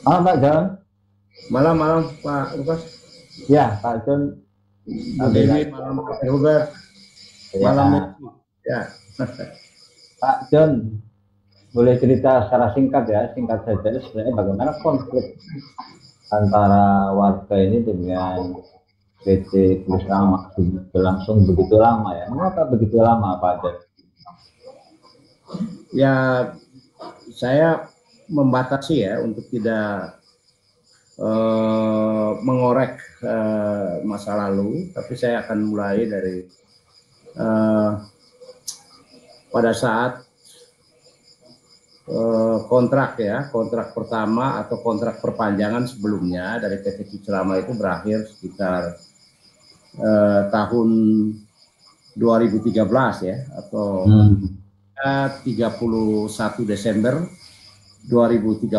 Malam Pak John. Malam-malam Pak Lukas, Ya Pak John. Bu Alhamdulillah. Dewi, malam Pak Robert, malam Ya Messi. Ya, Pak John, boleh cerita secara singkat ya, singkat saja sebenarnya bagaimana konflik antara warga ini dengan PT Plus Lama berlangsung begitu lama ya? Mengapa begitu lama Pak John? ya saya membatasi ya untuk tidak mengorek masa lalu, tapi saya akan mulai dari eh, pada saat kontrak pertama atau kontrak perpanjangan sebelumnya dari PT Kicelama itu berakhir sekitar tahun 2013 ya, atau Hmm. 31 Desember 2013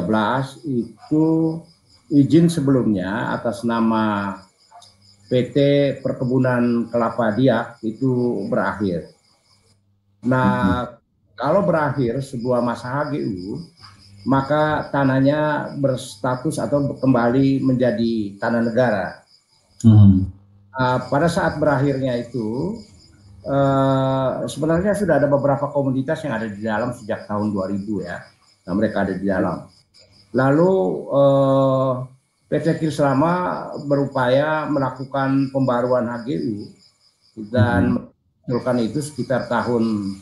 itu izin sebelumnya atas nama PT Perkebunan Kelapa Diak itu berakhir. Hmm. Nah, kalau berakhir sebuah masa HGU, maka tanahnya berstatus atau kembali menjadi tanah negara. Hmm. Pada saat berakhirnya itu, sebenarnya sudah ada beberapa komoditas yang ada di dalam sejak tahun 2000 ya. Nah, mereka ada di dalam. Lalu PT Kirselama berupaya melakukan pembaruan HGU Hmm. dan mengusulkan itu sekitar tahun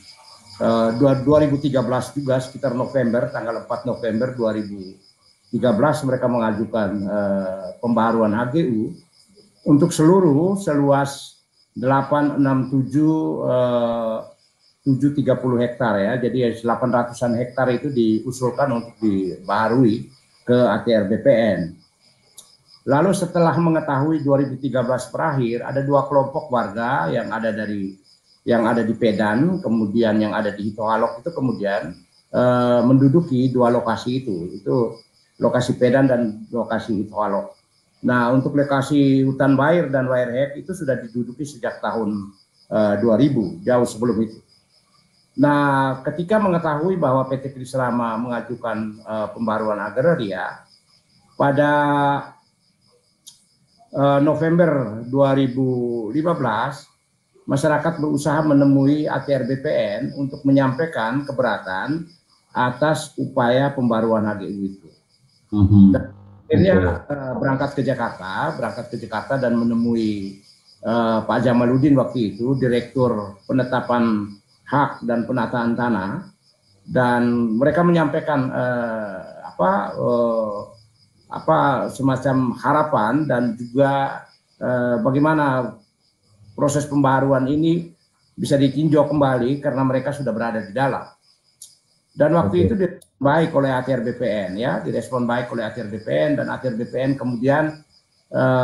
2013 juga, sekitar November, tanggal 4 November 2013 mereka mengajukan pembaruan HGU untuk seluas 867 hektar ya. Jadi 800-an hektar itu diusulkan untuk dibarui ke ATR BPN. Lalu setelah mengetahui 2013 berakhir, ada dua kelompok warga yang ada di Pedan, kemudian yang ada di Hitohalok itu kemudian menduduki dua lokasi itu lokasi Pedan dan lokasi Hitohalok. Nah, untuk lokasi hutan Bair dan Wairhek itu sudah diduduki sejak tahun 2000, jauh sebelum itu. Nah, ketika mengetahui bahwa PT Kriselama mengajukan pembaruan agraria pada November 2015, masyarakat berusaha menemui ATR BPN untuk menyampaikan keberatan atas upaya pembaruan HGU itu. Dan Hmm. akhirnya Oke. berangkat ke Jakarta dan menemui Pak Jamaludin waktu itu, Direktur Penetapan Hak dan Penataan Tanah, dan mereka menyampaikan semacam harapan dan juga bagaimana proses pembaruan ini bisa ditinjau kembali karena mereka sudah berada di dalam. Dan waktu itu Oke. direspon baik oleh ATR BPN ya, direspon baik oleh ATR BPN, dan ATR BPN kemudian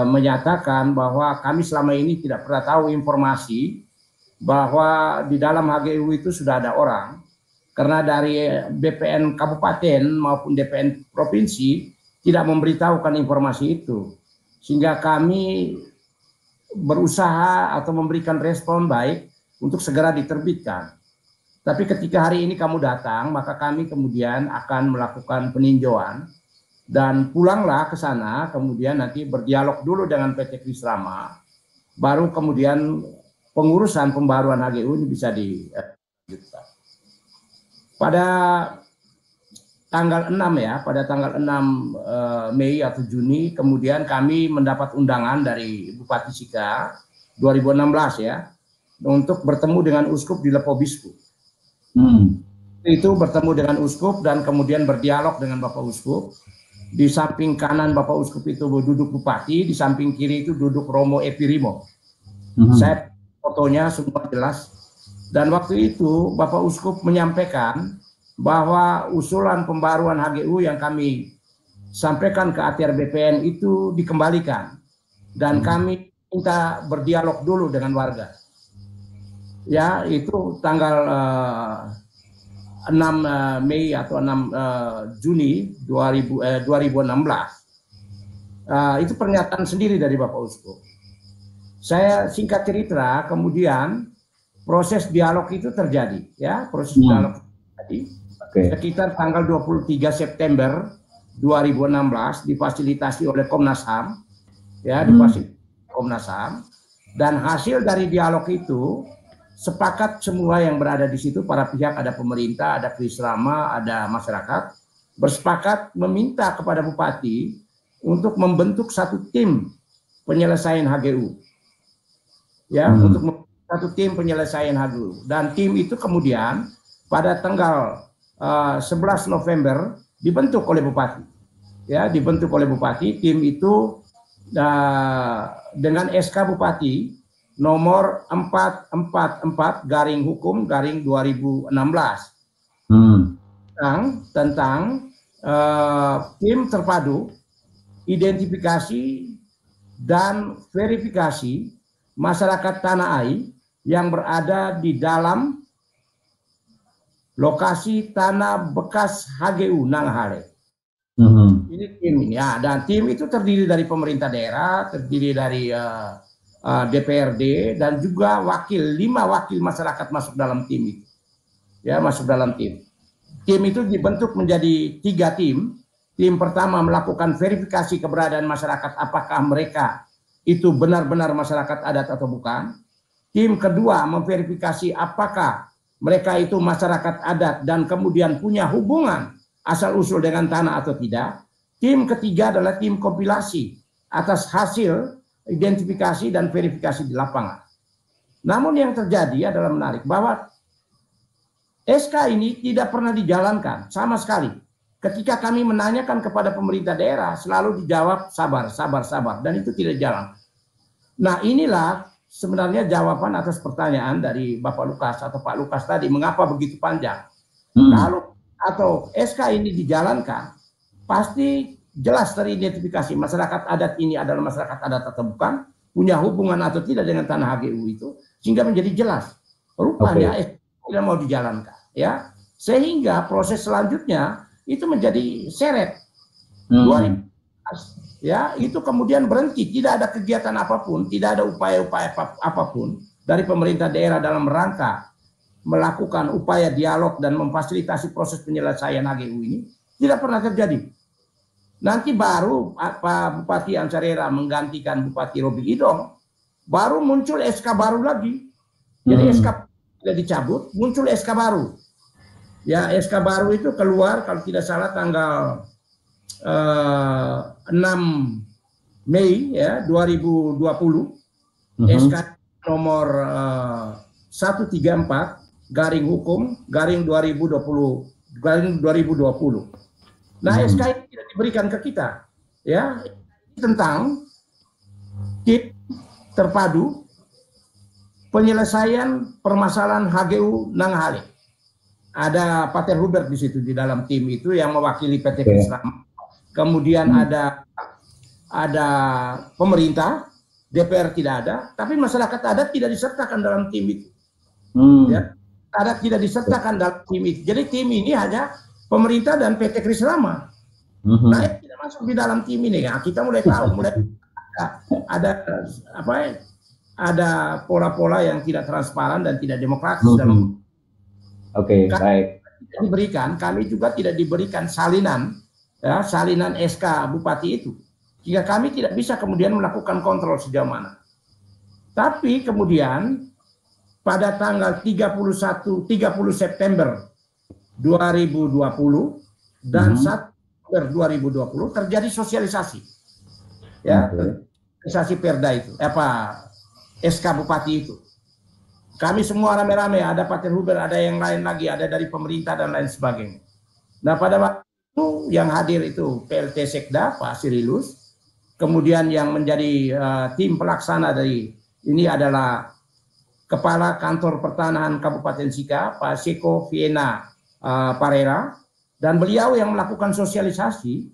menyatakan bahwa kami selama ini tidak pernah tahu informasi bahwa di dalam HGU itu sudah ada orang, karena dari BPN kabupaten maupun BPN provinsi tidak memberitahukan informasi itu, sehingga kami berusaha atau memberikan respon baik untuk segera diterbitkan. Tapi ketika hari ini kamu datang, maka kami kemudian akan melakukan peninjauan dan pulanglah ke sana, kemudian nanti berdialog dulu dengan PT Krisrama, baru kemudian pengurusan pembaruan HGU ini bisa dilanjutkan. Pada tanggal 6 ya, pada tanggal 6 Mei atau Juni, kemudian kami mendapat undangan dari Bupati Sika 2016 ya, untuk bertemu dengan Uskup di Lepo Biskup. Hmm. Itu bertemu dengan Uskup dan kemudian berdialog dengan Bapak Uskup. Di samping kanan Bapak Uskup itu duduk Bupati, di samping kiri itu duduk Romo Epirimo. Hmm. Saya fotonya semua jelas. Dan waktu itu Bapak Uskup menyampaikan bahwa usulan pembaruan HGU yang kami sampaikan ke ATR BPN itu dikembalikan. Dan kami minta berdialog dulu dengan warga. Ya, itu tanggal 6 Mei atau 6 Juni 2016. Itu pernyataan sendiri dari Bapak Uskup. Saya singkat cerita, kemudian proses dialog itu terjadi, ya, proses dialog Hmm. terjadi Oke. sekitar tanggal 23 September 2016 difasilitasi oleh Komnas HAM, ya, difasilitasi Komnas HAM, dan hasil dari dialog itu sepakat semua yang berada di situ, para pihak, ada pemerintah, ada Krisrama, ada masyarakat, bersepakat meminta kepada Bupati untuk membentuk satu tim penyelesaian HGU, ya, untuk satu tim penyelesaian HGU, dan tim itu kemudian pada tanggal 11 November dibentuk oleh Bupati, ya, dibentuk oleh Bupati. Tim itu dengan SK Bupati nomor 444/Hukum/2016 tentang tim terpadu identifikasi dan verifikasi masyarakat Tanah Ai yang berada di dalam lokasi tanah bekas HGU Nanggahale. Ini tim ini, ya, dan tim itu terdiri dari pemerintah daerah, terdiri dari DPRD, dan juga 5 wakil masyarakat masuk dalam tim itu, ya, masuk dalam tim. Tim itu dibentuk menjadi 3 tim. Tim pertama melakukan verifikasi keberadaan masyarakat, apakah mereka itu benar-benar masyarakat adat atau bukan. Tim kedua memverifikasi apakah mereka itu masyarakat adat dan kemudian punya hubungan asal-usul dengan tanah atau tidak. Tim ketiga adalah tim kompilasi atas hasil identifikasi dan verifikasi di lapangan. Namun yang terjadi adalah menarik, bahwa SK ini tidak pernah dijalankan sama sekali. Ketika kami menanyakan kepada pemerintah daerah, selalu dijawab sabar, sabar, sabar, dan itu tidak jalan. Nah, inilah sebenarnya jawaban atas pertanyaan dari Bapak Lukas atau Pak Lukas tadi, mengapa begitu panjang. Kalau atau SK ini dijalankan, pasti jelas teridentifikasi masyarakat adat ini adalah masyarakat adat atau bukan, punya hubungan atau tidak dengan tanah HGU itu, sehingga menjadi jelas. Rupanya SK tidak mau dijalankan, ya, sehingga proses selanjutnya itu menjadi seret. 2000, ya, itu kemudian berhenti, tidak ada kegiatan apapun, tidak ada upaya-upaya apapun dari pemerintah daerah dalam rangka melakukan upaya dialog dan memfasilitasi proses penyelesaian HGU ini, tidak pernah terjadi. Nanti baru Pak Bupati Ansarera menggantikan Bupati Robi Idom, baru muncul SK baru lagi. Jadi SK tidak dicabut, muncul SK baru. Ya, SK baru itu keluar kalau tidak salah tanggal 6 Mei ya 2020, SK nomor 134/Hukum/2020. Nah, SK ini tidak diberikan ke kita, ya, tentang tim terpadu penyelesaian permasalahan HGU Nanggahale. Ada Pak Terhubert di situ di dalam tim itu yang mewakili PT Krisrama. Kemudian ada pemerintah, DPR tidak ada, tapi masyarakat adat tidak disertakan dalam tim itu. Ya, adat tidak disertakan dalam tim itu. Jadi tim ini hanya pemerintah dan PT Krisrama. Nah, tidak masuk di dalam tim ini. Nah, kita mulai tahu, mulai ada pola-pola yang tidak transparan dan tidak demokratis dalam. Baik. Kami juga tidak diberikan salinan, ya, salinan SK Bupati itu, sehingga kami tidak bisa kemudian melakukan kontrol sejauh mana. Tapi kemudian pada tanggal 30 September 2020 dan 1 Oktober 2020 terjadi sosialisasi, ya, sosialisasi Perda itu, SK Bupati itu. Kami semua rame-rame, ada Pak Terhubert, ada yang lain lagi, ada dari pemerintah dan lain sebagainya. Nah, pada waktu itu yang hadir itu PLT Sekda Pak Sirilus, kemudian yang menjadi tim pelaksana dari ini adalah Kepala Kantor Pertanahan Kabupaten Sika Pak Seko Viena Parera, dan beliau yang melakukan sosialisasi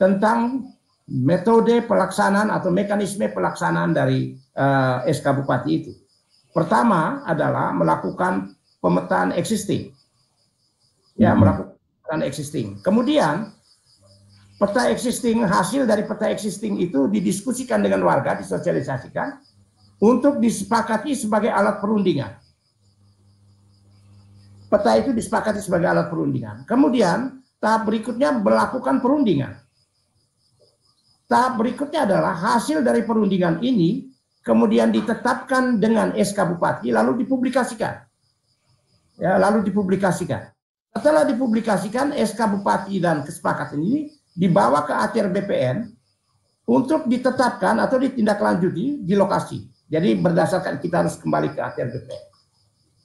tentang metode pelaksanaan atau mekanisme pelaksanaan dari SK Bupati itu. Pertama adalah melakukan pemetaan existing, ya, melakukan pemetaan existing. Kemudian peta existing, hasil dari peta existing itu didiskusikan dengan warga, disosialisasikan untuk disepakati sebagai alat perundingan. Peta itu disepakati sebagai alat perundingan. Kemudian tahap berikutnya melakukan perundingan. tahap berikutnya adalah hasil dari perundingan ini kemudian ditetapkan dengan SK Bupati lalu dipublikasikan. Ya, lalu dipublikasikan. Setelah dipublikasikan, SK Bupati dan kesepakatan ini dibawa ke ATR BPN untuk ditetapkan atau ditindaklanjuti di lokasi. Jadi berdasarkan kita harus kembali ke ATR BPN.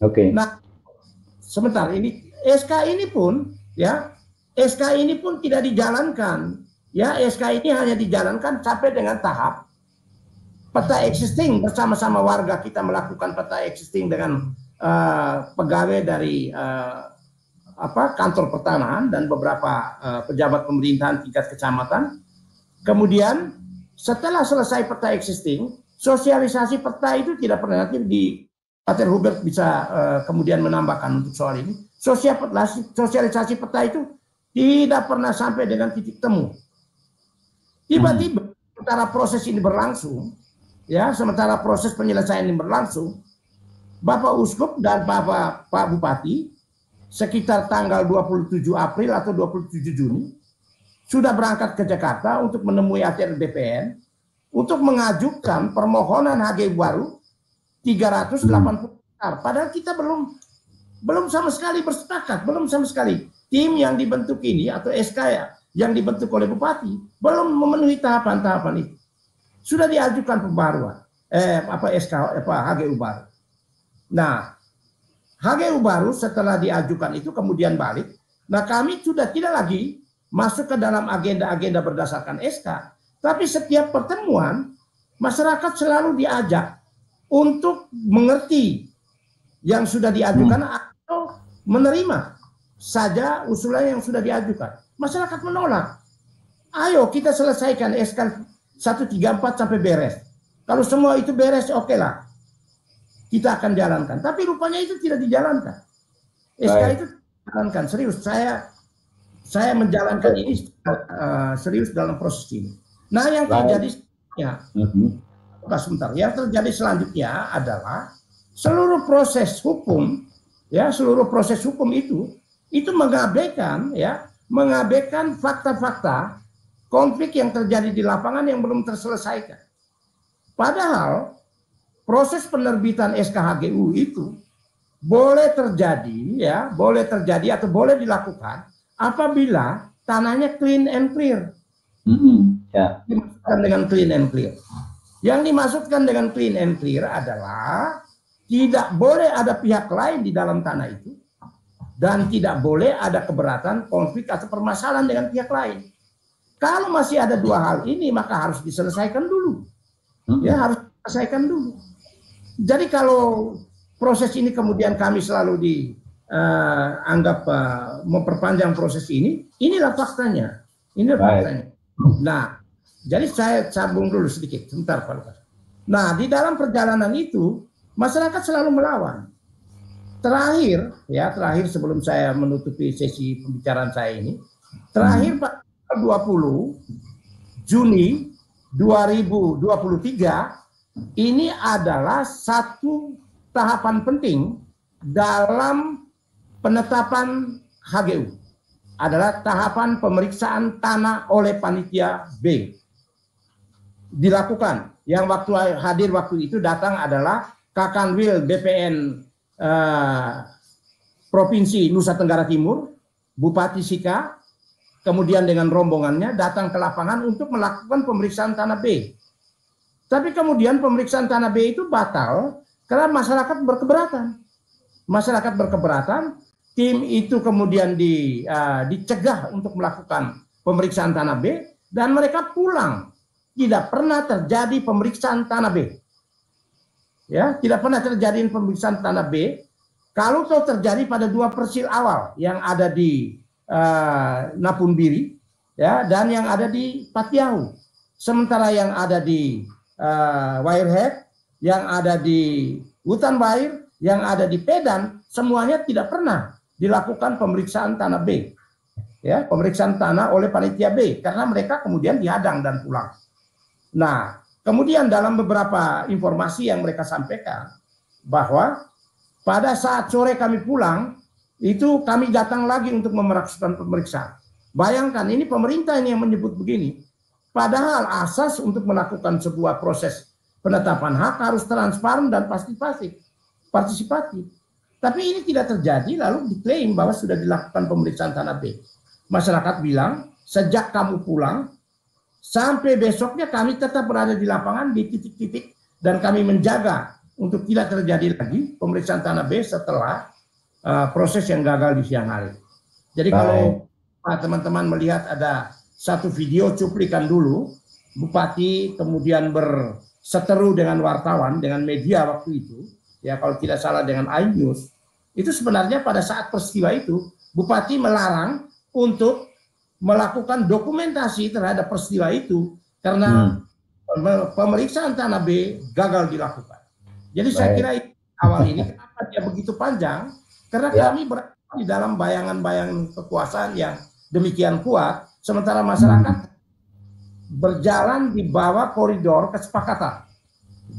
Oke. Nah, sebentar ini SK ini pun ya, SK ini pun tidak dijalankan. Ya, SK ini hanya dijalankan sampai dengan tahap peta existing bersama-sama warga kita melakukan peta existing dengan pegawai dari kantor pertanahan dan beberapa pejabat pemerintahan tingkat kecamatan. Kemudian setelah selesai peta existing, sosialisasi peta itu tidak pernah, nanti di Pater Hubert bisa kemudian menambahkan untuk soal ini. Sosialisasi peta itu tidak pernah sampai dengan titik temu. Tiba-tiba sementara proses ini berlangsung, ya, sementara proses penyelesaian ini berlangsung, Bapak Uskup dan Pak Bupati sekitar tanggal 27 April atau 27 Juni sudah berangkat ke Jakarta untuk menemui ATR BPN untuk mengajukan permohonan HGU baru 380 hektar. Padahal kita belum sama sekali bersepakat, belum sama sekali. Tim yang dibentuk ini atau SK yang dibentuk oleh Bupati belum memenuhi tahapan-tahapan itu. Sudah diajukan pembaruan HGU baru. Nah, HGU baru setelah diajukan itu kemudian balik. Nah, kami sudah tidak lagi masuk ke dalam agenda-agenda berdasarkan SK. Tapi setiap pertemuan, masyarakat selalu diajak untuk mengerti yang sudah diajukan atau menerima saja usulan yang sudah diajukan. Masyarakat menolak. Ayo kita selesaikan SK 134 sampai beres. Kalau semua itu beres, oke lah. Kita akan jalankan. Tapi rupanya itu tidak dijalankan. SK itu dijalankan. Serius, saya menjalankan ini serius dalam proses ini. Nah, yang terjadi sebentar. Yang terjadi selanjutnya adalah seluruh proses hukum, ya, seluruh proses hukum itu mengabaikan fakta-fakta konflik yang terjadi di lapangan yang belum terselesaikan. Padahal proses penerbitan SKHGU itu boleh terjadi atau boleh dilakukan apabila tanahnya clean and clear. Dimasukkan dengan clean and clear. Yang dimasukkan dengan clean and clear adalah tidak boleh ada pihak lain di dalam tanah itu dan tidak boleh ada keberatan, konflik atau permasalahan dengan pihak lain. Kalau masih ada dua hal ini maka harus diselesaikan dulu. Ya, harus diselesaikan dulu. Jadi kalau proses ini kemudian kami selalu dianggap memperpanjang proses ini, inilah faktanya. Inilah faktanya. Nah, jadi saya sambung dulu sedikit, sebentar Pak Lukas. Nah, di dalam perjalanan itu masyarakat selalu melawan. Terakhir sebelum saya menutupi sesi pembicaraan saya ini, terakhir Pak 20 Juni 2023 ini adalah satu tahapan penting dalam penetapan HGU. Adalah tahapan pemeriksaan tanah oleh panitia B. Dilakukan. Yang hadir waktu itu datang adalah Kakanwil BPN Provinsi Nusa Tenggara Timur, Bupati Sika, kemudian dengan rombongannya datang ke lapangan untuk melakukan pemeriksaan tanah B. Tapi kemudian pemeriksaan tanah B itu batal karena masyarakat berkeberatan. Masyarakat berkeberatan, tim itu kemudian dicegah untuk melakukan pemeriksaan tanah B dan mereka pulang. Tidak pernah terjadi pemeriksaan tanah B. Ya, tidak pernah terjadi pemeriksaan tanah B. Kalau itu terjadi pada 2 persil awal yang ada di Napunbiri, ya, dan yang ada di Patiau. Sementara yang ada di Wirehead, yang ada di Hutan Bair, yang ada di Pedan, semuanya tidak pernah dilakukan pemeriksaan tanah B. Ya, pemeriksaan tanah oleh panitia B karena mereka kemudian dihadang dan pulang. Nah, kemudian dalam beberapa informasi yang mereka sampaikan bahwa pada saat sore kami pulang, itu kami datang lagi untuk melakukan pemeriksaan. Bayangkan, ini pemerintah ini yang menyebut begini. Padahal asas untuk melakukan sebuah proses penetapan hak harus transparan dan partisipatif. Tapi ini tidak terjadi, lalu diklaim bahwa sudah dilakukan pemeriksaan tanah B. Masyarakat bilang, sejak kamu pulang, sampai besoknya kami tetap berada di lapangan di titik-titik dan kami menjaga untuk tidak terjadi lagi pemeriksaan tanah B setelah proses yang gagal di siang hari. Jadi kalau teman-teman melihat ada satu video cuplikan dulu, Bupati kemudian berseteru dengan wartawan, dengan media waktu itu, ya kalau tidak salah dengan iNews, itu sebenarnya pada saat peristiwa itu, Bupati melarang untuk melakukan dokumentasi terhadap peristiwa itu karena pemeriksaan tanah B gagal dilakukan. Jadi saya kira awal ini kenapa dia begitu panjang? Karena kami berada di dalam bayangan-bayangan kekuasaan yang demikian kuat, sementara masyarakat berjalan di bawah koridor kesepakatan.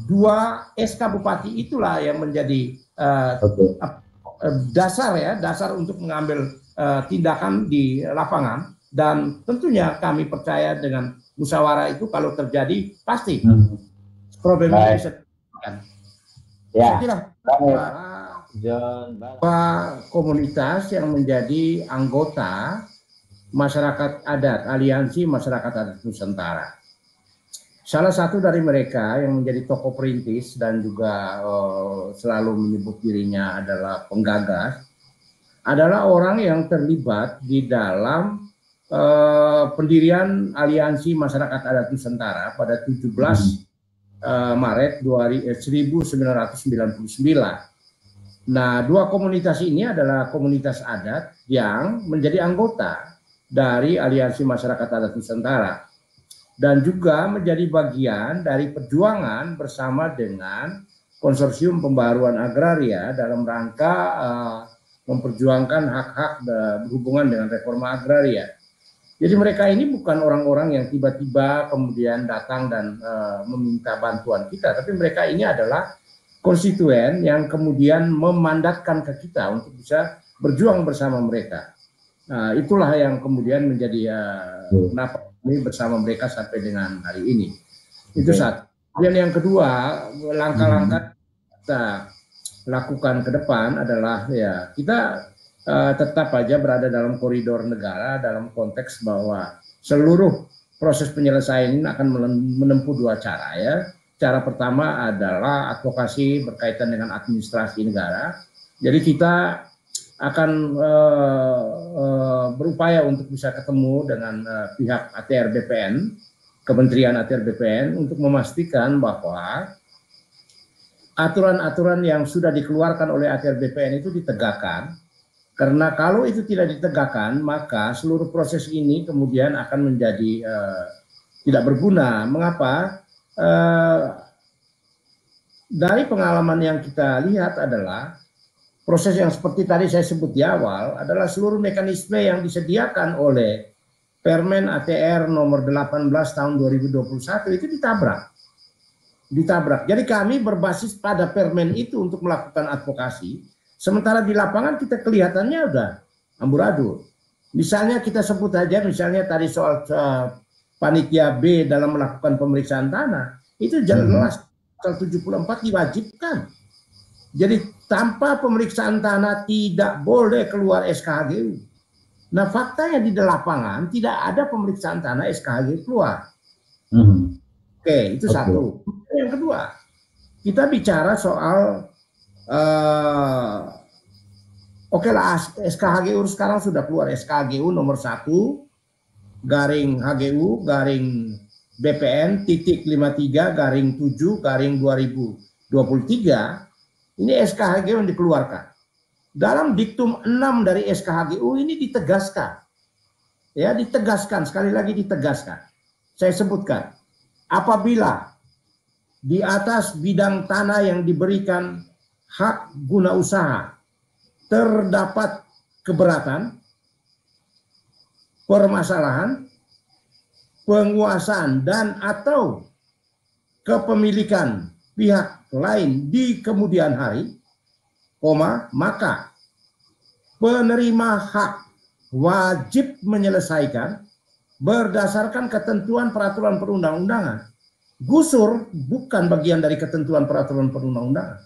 Dua SK Bupati itulah yang menjadi dasar untuk mengambil tindakan di lapangan. Dan tentunya kami percaya dengan musyawarah itu kalau terjadi pasti problem ini bisa dilakukan. Saya kira komunitas yang menjadi anggota masyarakat adat, Aliansi Masyarakat Adat Nusantara. Salah satu dari mereka yang menjadi tokoh perintis dan juga selalu menyebut dirinya adalah penggagas, adalah orang yang terlibat di dalam pendirian Aliansi Masyarakat Adat Nusantara pada 17 Maret 1999. Nah, dua komunitas ini adalah komunitas adat yang menjadi anggota dari Aliansi Masyarakat Adat Nusantara dan juga menjadi bagian dari perjuangan bersama dengan Konsorsium Pembaruan Agraria dalam rangka memperjuangkan hak-hak berhubungan dengan reforma agraria. Jadi mereka ini bukan orang-orang yang tiba-tiba kemudian datang dan meminta bantuan kita, tapi mereka ini adalah konstituen yang kemudian memandatkan ke kita untuk bisa berjuang bersama mereka. Nah, itulah yang kemudian menjadi kenapa kami bersama mereka sampai dengan hari ini. Itu satu. Dan yang kedua, langkah-langkah kita lakukan ke depan adalah ya kita tetap aja berada dalam koridor negara dalam konteks bahwa seluruh proses penyelesaian ini akan menempuh dua cara ya. Cara pertama adalah advokasi berkaitan dengan administrasi negara. Jadi kita akan berupaya untuk bisa ketemu dengan pihak ATR BPN, Kementerian ATR BPN untuk memastikan bahwa aturan-aturan yang sudah dikeluarkan oleh ATR BPN itu ditegakkan. Karena kalau itu tidak ditegakkan, maka seluruh proses ini kemudian akan menjadi tidak berguna. Mengapa? Dari pengalaman yang kita lihat adalah proses yang seperti tadi saya sebut di awal adalah seluruh mekanisme yang disediakan oleh Permen ATR nomor 18 tahun 2021 itu ditabrak. Jadi kami berbasis pada permen itu untuk melakukan advokasi. Sementara di lapangan kita kelihatannya udah amburadul. Misalnya kita sebut aja misalnya tadi soal panitia B dalam melakukan pemeriksaan tanah. Itu jelas pasal 74 diwajibkan. Jadi tanpa pemeriksaan tanah tidak boleh keluar SKHGU. Nah faktanya di lapangan tidak ada pemeriksaan tanah SKHGU keluar. Oke, itu satu. Yang kedua, kita bicara soal oke lah, SKHGU sekarang sudah keluar SKHGU nomor 1 garing HGU garing BPN titik 53 garing 7 garing 2023. Ini SKHGU yang dikeluarkan. Dalam diktum 6 dari SKHGU ini ditegaskan. Ya, ditegaskan, sekali lagi ditegaskan. Saya sebutkan, apabila di atas bidang tanah yang diberikan hak guna usaha terdapat keberatan, permasalahan, penguasaan dan atau kepemilikan pihak lain di kemudian hari, maka penerima hak wajib menyelesaikan berdasarkan ketentuan peraturan perundang-undangan. Gusur bukan bagian dari ketentuan peraturan perundang-undangan.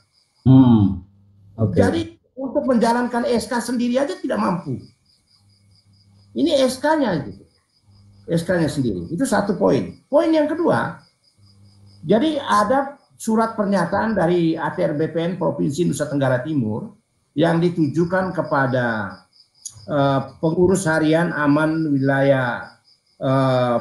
Okay. Jadi untuk menjalankan SK sendiri aja tidak mampu. Ini SK-nya gitu. SK-nya sendiri. Itu satu poin. Poin yang kedua, jadi ada surat pernyataan dari ATR BPN Provinsi Nusa Tenggara Timur yang ditujukan kepada pengurus harian aman wilayah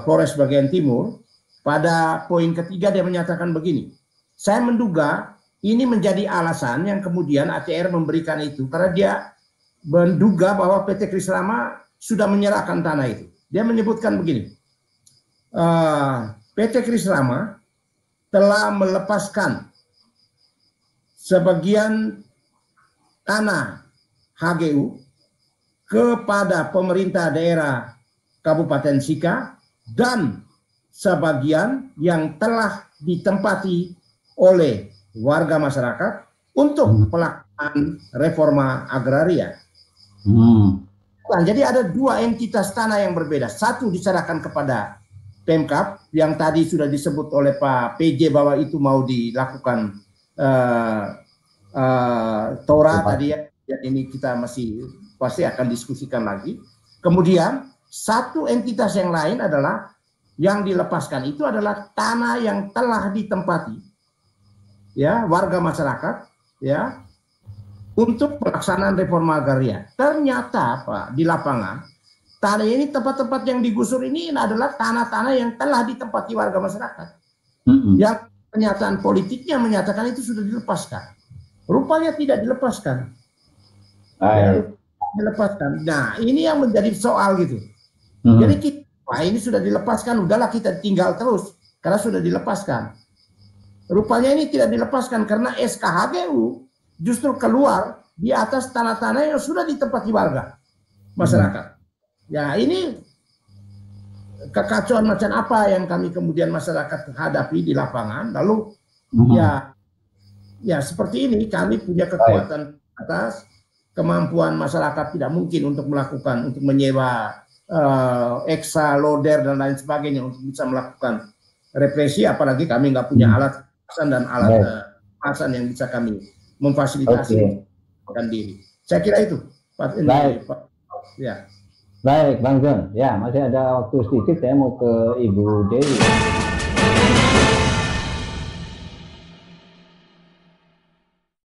Flores bagian timur. Pada poin ketiga dia menyatakan begini, saya menduga ini menjadi alasan yang kemudian ATR memberikan itu karena dia menduga bahwa PT Krislama sudah menyerahkan tanah itu. Dia menyebutkan begini, PT Krislama telah melepaskan sebagian tanah HGU kepada pemerintah daerah Kabupaten Sika dan sebagian yang telah ditempati oleh warga masyarakat untuk pelaksanaan reforma agraria. Nah, jadi ada dua entitas tanah yang berbeda. Satu diserahkan kepada Pemkab yang tadi sudah disebut oleh Pak PJ bahwa itu mau dilakukan Tora tadi ya. Ini kita masih pasti akan diskusikan lagi. Kemudian satu entitas yang lain adalah yang dilepaskan itu adalah tanah yang telah ditempati ya warga masyarakat ya untuk pelaksanaan reforma agraria. Ternyata Pak di lapangan tanah ini tempat-tempat yang digusur ini adalah tanah-tanah yang telah ditempati warga masyarakat. Yang pernyataan politiknya menyatakan itu sudah dilepaskan. Rupanya tidak dilepaskan. Ya, dilepaskan. Nah, ini yang menjadi soal gitu. Jadi kita, wah ini sudah dilepaskan, udahlah kita tinggal terus karena sudah dilepaskan. Rupanya ini tidak dilepaskan karena SKHGU justru keluar di atas tanah-tanah yang sudah ditempati warga masyarakat. Ya ini kekacauan macam apa yang kami kemudian masyarakat hadapi di lapangan. Lalu ya seperti ini kami punya kekuatan atas kemampuan masyarakat tidak mungkin untuk melakukan untuk menyewa eksa, loader dan lain sebagainya untuk bisa melakukan represi, apalagi kami nggak punya alat kekerasan dan alat kekerasan yang bisa kami memfasilitasi diri. Saya kira itu, Pak. Ya. Baik, Bang John. Ya, masih ada waktu sedikit. Saya mau ke Ibu Dewi.